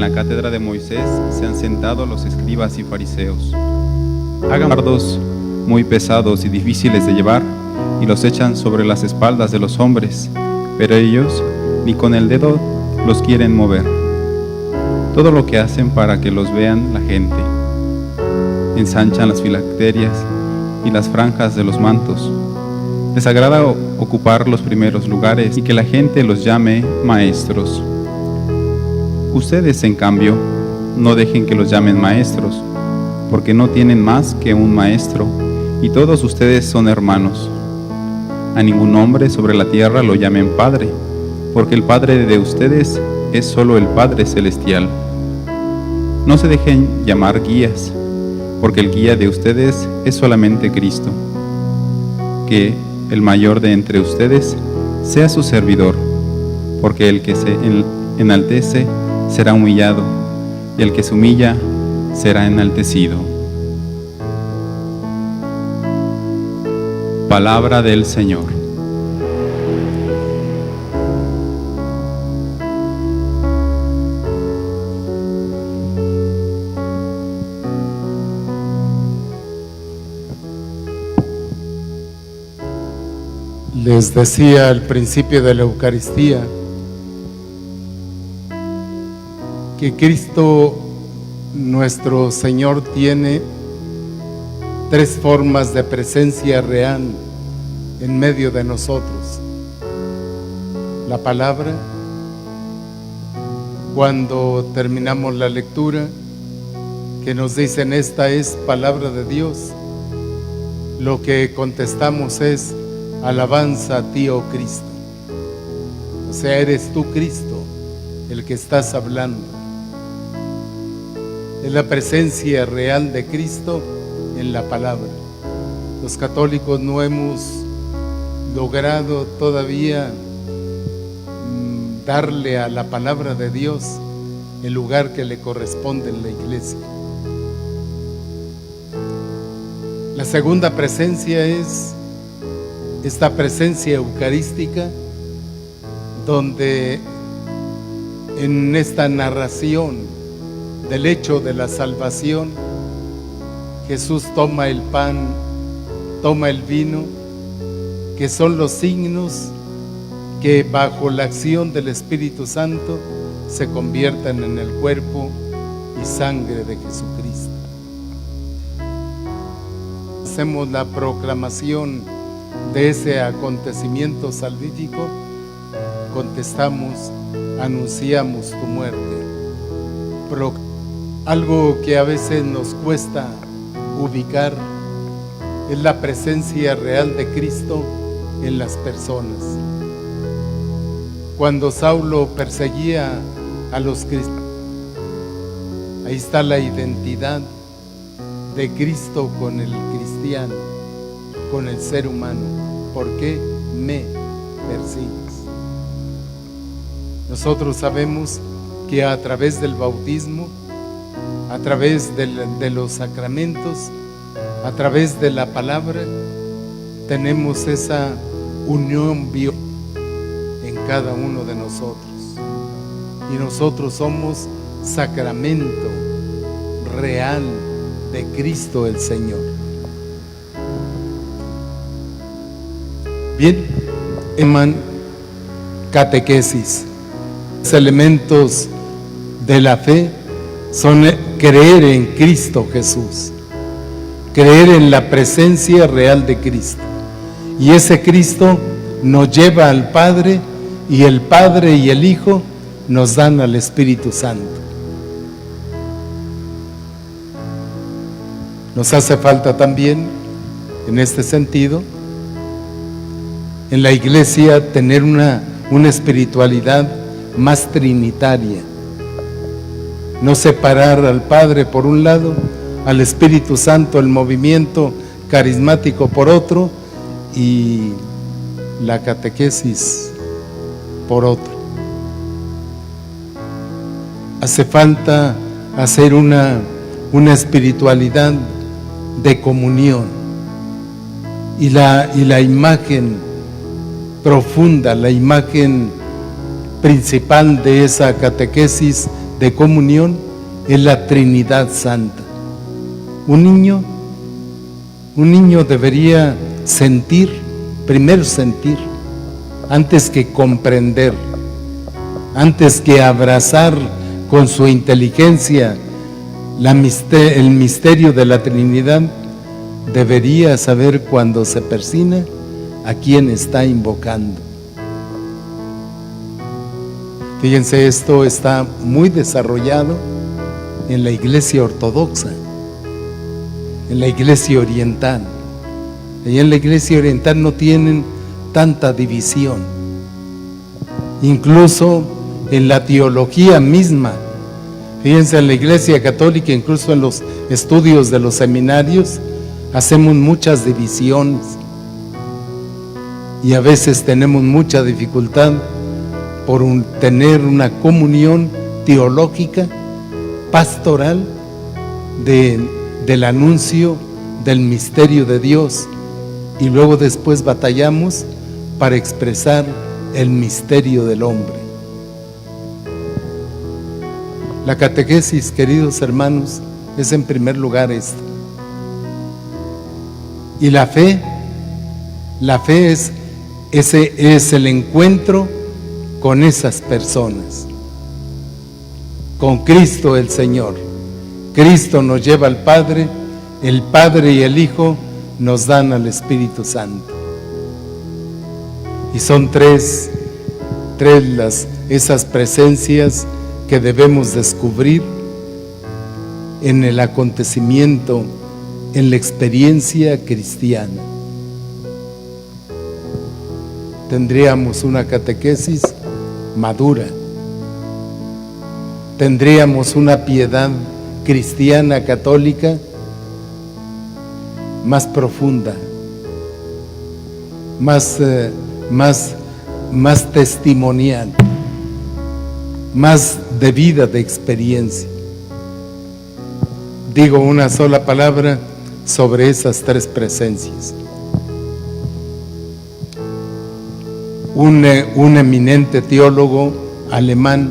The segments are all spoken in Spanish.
la cátedra de Moisés se han sentado los escribas y fariseos. Hagan fardos muy pesados y difíciles de llevar y los echan sobre las espaldas de los hombres, pero ellos ni con el dedo los quieren mover. Todo lo que hacen para que los vean la gente. Ensanchan las filacterias y las franjas de los mantos. Les agrada ocupar los primeros lugares y que la gente los llame maestros. Ustedes, en cambio, no dejen que los llamen maestros, porque no tienen más que un maestro, y todos ustedes son hermanos. A ningún hombre sobre la tierra lo llamen Padre, porque el Padre de ustedes es solo el Padre Celestial. No se dejen llamar guías, porque el guía de ustedes es solamente Cristo. Que el mayor de entre ustedes sea su servidor, porque el que se enaltece será humillado, y el que se humilla será enaltecido. Palabra del Señor. Les decía al principio de la Eucaristía que Cristo nuestro Señor tiene tres formas de presencia real en medio de nosotros. La palabra, cuando terminamos la lectura, que nos dicen esta es palabra de Dios, lo que contestamos es alabanza a ti, oh Cristo. O sea, eres tú, Cristo, el que estás hablando. Es la presencia real de Cristo en la palabra. Los católicos no hemos logrado todavía darle a la palabra de Dios el lugar que le corresponde en la iglesia. La segunda presencia es esta presencia eucarística, donde en esta narración del hecho de la salvación, Jesús toma el pan, toma el vino, que son los signos que bajo la acción del Espíritu Santo se conviertan en el cuerpo y sangre de Jesucristo. Hacemos la proclamación de ese acontecimiento salvífico, contestamos, anunciamos tu muerte. Algo que a veces nos cuesta ubicar es la presencia real de Cristo en las personas. Cuando Saulo perseguía a los cristianos, ahí está la identidad de Cristo con el cristiano, con el ser humano. ¿Por qué me persigues? Nosotros sabemos que a través del bautismo, a través de los sacramentos, a través de la palabra, tenemos esa unión biológica en cada uno de nosotros. Y nosotros somos sacramento real de Cristo el Señor. Bien, llaman catequesis. Los elementos de la fe son creer en Cristo Jesús, creer en la presencia real de Cristo. Y ese Cristo nos lleva al Padre, y el Padre y el Hijo nos dan al Espíritu Santo. Nos hace falta también, en este sentido, en la iglesia tener una espiritualidad más trinitaria. No separar al Padre por un lado, al Espíritu Santo, el movimiento carismático por otro, y la catequesis por otro. Hace falta hacer una espiritualidad de comunión, y la imagen profunda, la imagen principal de esa catequesis de comunión es la Trinidad Santa. Un niño debería sentir, primero sentir, antes que comprender, antes que abrazar con su inteligencia el misterio de la Trinidad, debería saber cuando se persina a quién está invocando. Fíjense, esto está muy desarrollado en la iglesia ortodoxa, en la iglesia oriental. Y en la iglesia oriental no tienen tanta división. Incluso en la teología misma. Fíjense, en la iglesia católica, incluso en los estudios de los seminarios, hacemos muchas divisiones. Y a veces tenemos mucha dificultad por tener una comunión teológica, pastoral, del anuncio del misterio de Dios, y luego después batallamos para expresar el misterio del hombre. La catequesis, queridos hermanos, es en primer lugar esto. Y la fe es el encuentro con esas personas, con Cristo el Señor. Cristo nos lleva al Padre, el Padre y el Hijo nos dan al Espíritu Santo. Y son tres esas presencias que debemos descubrir en el acontecimiento, en la experiencia cristiana. Tendríamos una catequesis madura, tendríamos una piedad cristiana católica más profunda, más testimonial, más de vida, de experiencia. Digo una sola palabra sobre esas tres presencias. Un eminente teólogo alemán,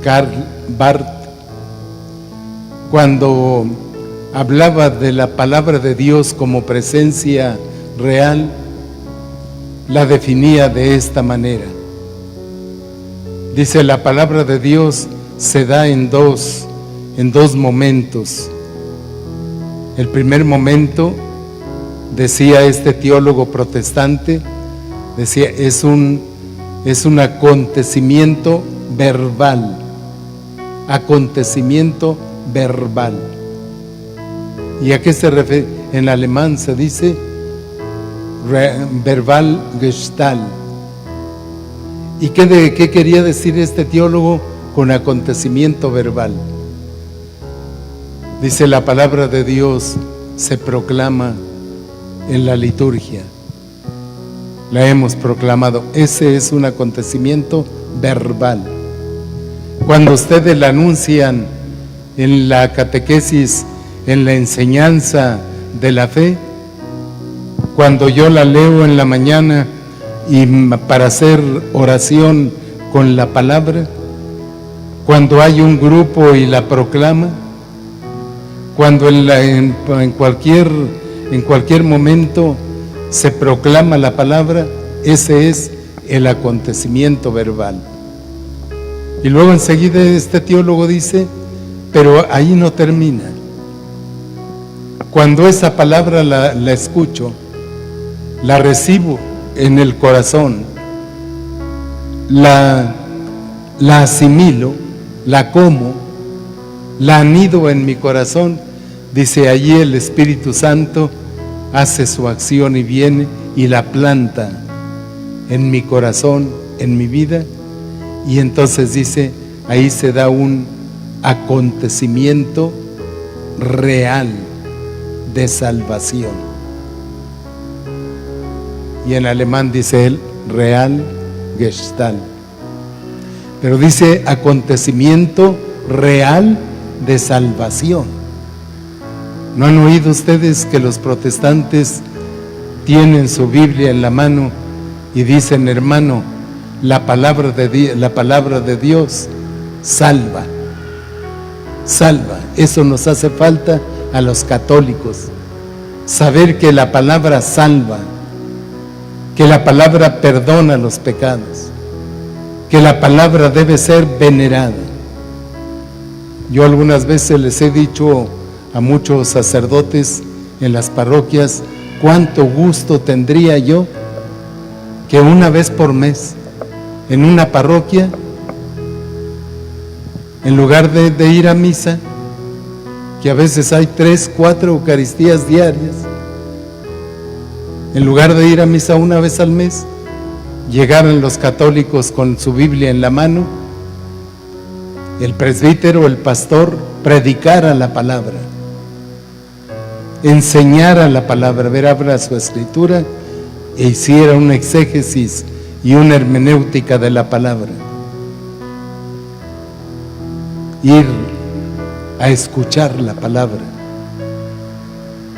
Karl Barth, cuando hablaba de la palabra de Dios como presencia real, la definía de esta manera. Dice, la palabra de Dios se da en dos momentos. El primer momento, decía este teólogo protestante, decía, es un acontecimiento verbal. Acontecimiento verbal. ¿Y a qué se refiere? En alemán se dice verbal Gestalt. ¿Y qué quería decir este teólogo con acontecimiento verbal? Dice, la palabra de Dios se proclama en la liturgia. La hemos proclamado. Ese es un acontecimiento verbal. Cuando ustedes la anuncian en la catequesis, en la enseñanza de la fe, cuando yo la leo en la mañana y para hacer oración con la palabra, cuando hay un grupo y la proclama, cuando en cualquier momento se proclama la palabra, ese es el acontecimiento verbal. Y luego enseguida este teólogo dice, pero ahí no termina. Cuando esa palabra la escucho, la recibo en el corazón, la asimilo, la como, la anido en mi corazón, dice, allí el Espíritu Santo hace su acción y viene y la planta en mi corazón, en mi vida, y entonces dice, ahí se da un acontecimiento real de salvación. Y en alemán dice él, real Gestalt. Pero dice acontecimiento real de salvación. ¿No han oído ustedes que los protestantes tienen su Biblia en la mano y dicen, hermano, la palabra de Dios salva? salva. Eso nos hace falta a los católicos. Saber que la palabra salva, que la palabra perdona los pecados, que la palabra debe ser venerada. Yo algunas veces les he dicho a muchos sacerdotes en las parroquias, cuánto gusto tendría yo que una vez por mes en una parroquia, en lugar de ir a misa, que a veces hay 3, 4 Eucaristías diarias, en lugar de ir a misa una vez al mes, llegaran los católicos con su Biblia en la mano, el presbítero, el pastor, predicara la palabra, enseñara la palabra, abra su escritura e hiciera un exégesis y una hermenéutica de la palabra. Ir a escuchar la palabra.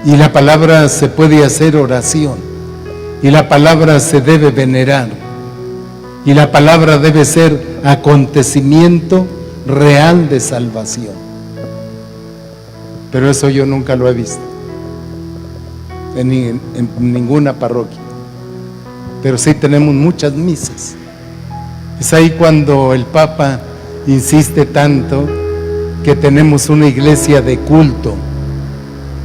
Y la palabra se puede hacer oración. Y la palabra se debe venerar. Y la palabra debe ser acontecimiento real de salvación. Pero eso yo nunca lo he visto en ninguna parroquia. Pero sí tenemos muchas misas. Es ahí cuando el Papa insiste tanto que tenemos una iglesia de culto,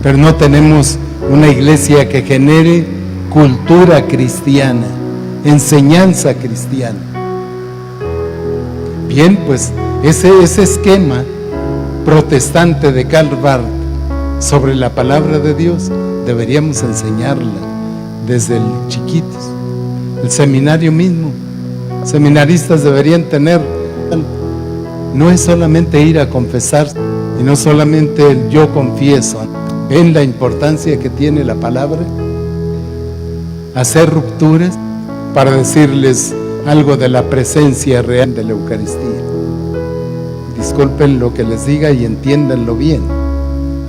pero no tenemos una iglesia que genere cultura cristiana, enseñanza cristiana. Bien, pues ese esquema protestante de Karl Barth sobre la palabra de Dios deberíamos enseñarla desde chiquitos. El seminario mismo, seminaristas deberían tener, no es solamente ir a confesar y no solamente el yo confieso. ¿Ven la importancia que tiene la palabra? Hacer rupturas para decirles algo de la presencia real de la Eucaristía. Disculpen lo que les diga y entiéndanlo bien.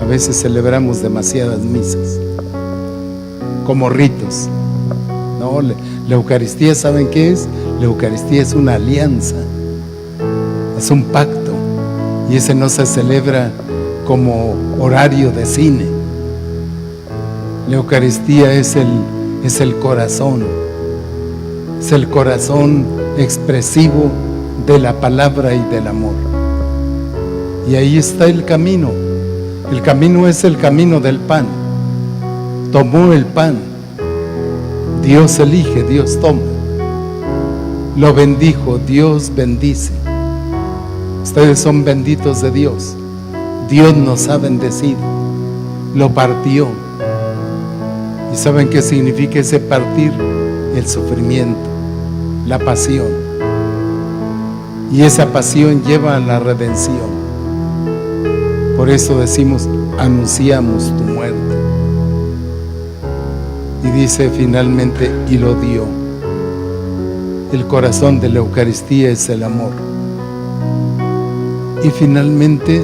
A veces celebramos demasiadas misas como ritos. No, la Eucaristía, ¿saben qué es? La Eucaristía es una alianza, es un pacto, y ese no se celebra como horario de cine. La Eucaristía es el corazón, es el corazón expresivo de la palabra y del amor. Y ahí está el camino. El camino es el camino del pan. Tomó el pan. Dios elige, Dios toma. Lo bendijo, Dios bendice. Ustedes son benditos de Dios. Dios nos ha bendecido. Lo partió. ¿Y saben qué significa ese partir? El sufrimiento, la pasión. Y esa pasión lleva a la redención. Por eso decimos, anunciamos tu muerte. Y dice finalmente, y lo dio. El corazón de la Eucaristía es el amor. Y finalmente,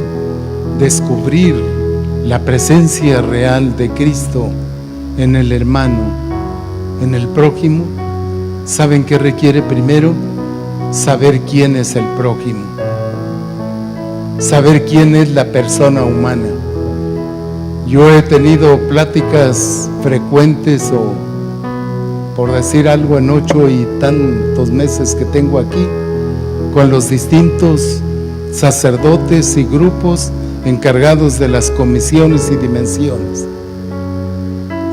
descubrir la presencia real de Cristo en el hermano, en el prójimo. ¿Saben qué requiere primero? Saber quién es el prójimo. Saber quién es la persona humana. Yo he tenido pláticas frecuentes, o por decir algo, en 8 y tantos meses que tengo aquí, con los distintos sacerdotes y grupos encargados de las comisiones y dimensiones.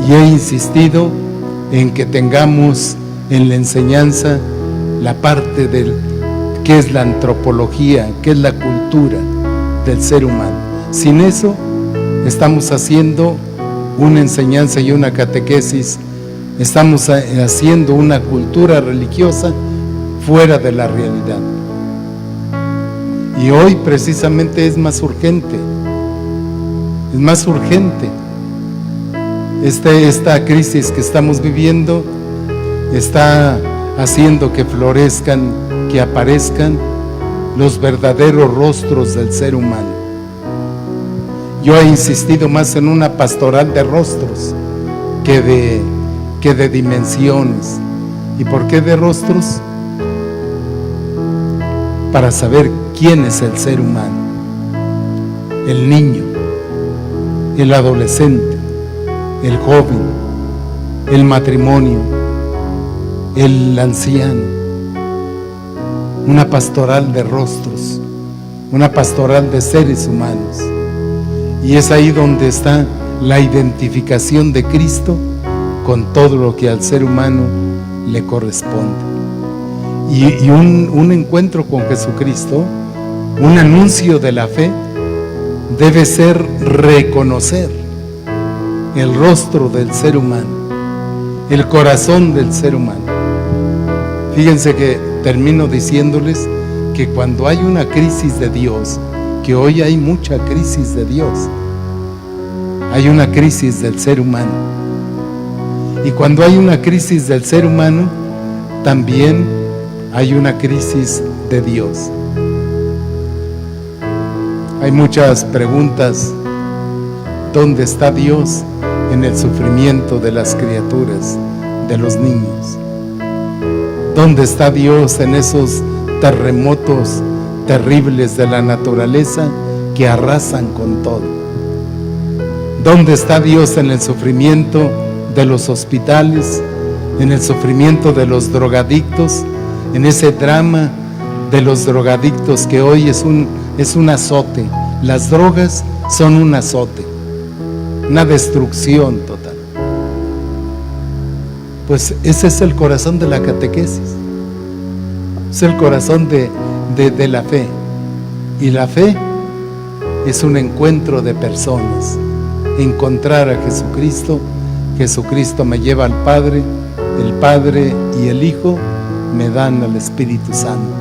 Y he insistido en que tengamos en la enseñanza la parte del qué es la antropología, qué es la cultura del ser humano. Sin eso estamos haciendo una enseñanza y una catequesis, estamos haciendo una cultura religiosa fuera de la realidad. Y hoy precisamente es más urgente, esta crisis que estamos viviendo está haciendo que florezcan, que aparezcan los verdaderos rostros del ser humano. Yo he insistido más en una pastoral de rostros que de dimensiones. ¿Y por qué de rostros? Para saber quién es el ser humano. el niño, el adolescente, el joven, el matrimonio, el anciano. Una pastoral de rostros, una pastoral de seres humanos. Y es ahí donde está la identificación de Cristo con todo lo que al ser humano le corresponde. Y un encuentro con Jesucristo, un anuncio de la fe, debe ser reconocer el rostro del ser humano, el corazón del ser humano. Fíjense que termino diciéndoles que cuando hay una crisis de Dios, que hoy hay mucha crisis de Dios, hay una crisis del ser humano. Y cuando hay una crisis del ser humano, también hay una crisis de Dios. Hay muchas preguntas. ¿Dónde está Dios en el sufrimiento de las criaturas, de los niños? ¿Dónde está Dios en esos terremotos terribles de la naturaleza que arrasan con todo? ¿Dónde está Dios en el sufrimiento de los hospitales, en el sufrimiento de los drogadictos, en ese drama de los drogadictos que hoy es un azote? Las drogas son un azote, una destrucción total. Pues ese es el corazón de la catequesis, es el corazón de la fe. Y la fe es un encuentro de personas, encontrar a Jesucristo. Jesucristo me lleva al Padre, el Padre y el Hijo me dan al Espíritu Santo.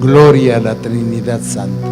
Gloria a la Trinidad Santa.